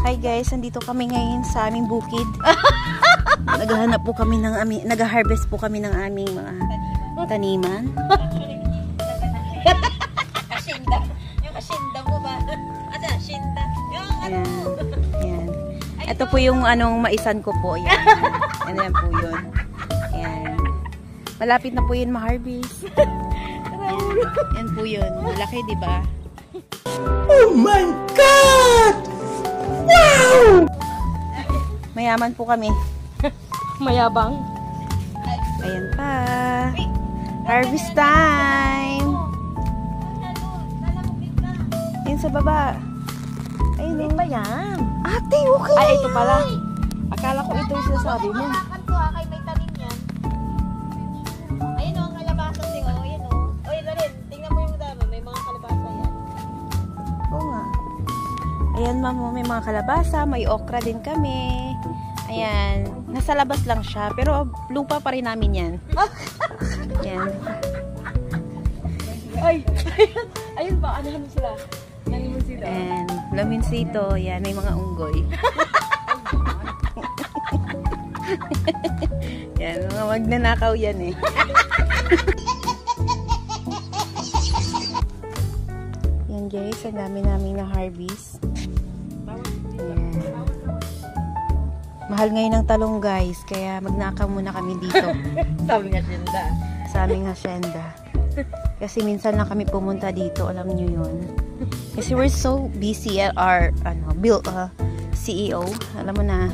Hi guys, nandito kami ngayon sa aming bukid. Naghahanap po kami ng nag-harvest po kami ng aming mga taniman. Kasinda. Yung kasinda mo ba? Asa, sinda. Yung ano. Ayan. Ito po yung maisan ko po. Ayan. Ayan po yun. Ayan. Malapit na po yun ma-harvest. Ayan po yun. Malaki, di ba? Oh my God! Wow! Mayaman po kami. Mayabang. Ayan pa. Harvest time! Ayan sa baba. Ayun Ba yan? Ate, okay. Ay, ito pala. Akala ko ito yung sinasabi mo. Kay may tanim yan. Ayun o, ang kalabasa siya. O, ayun o. O, yun na rin. Tingnan mo yung dami. May mga kalabasa yan. Oo nga. Ayan, ma'am, may mga kalabasa. May okra din kami. Ayan. Nasa labas lang siya. Pero lupa pa rin namin yan. Ayan. Ay, ayun pa. Ano sila? Nalimusito. And laminsito. Ayan, may mga unggoy. Yan, mga magnanakaw yan eh. Yan guys, ang dami namin na harvest. Yan. Mahal ngayon ang talong guys, kaya magnakaw muna kami dito. Sabi nga sinda. Sa aming hacienda. Kasi minsan lang kami pumunta dito, alam nyo yun. Kasi we're so busy at our CEO. Alam mo na,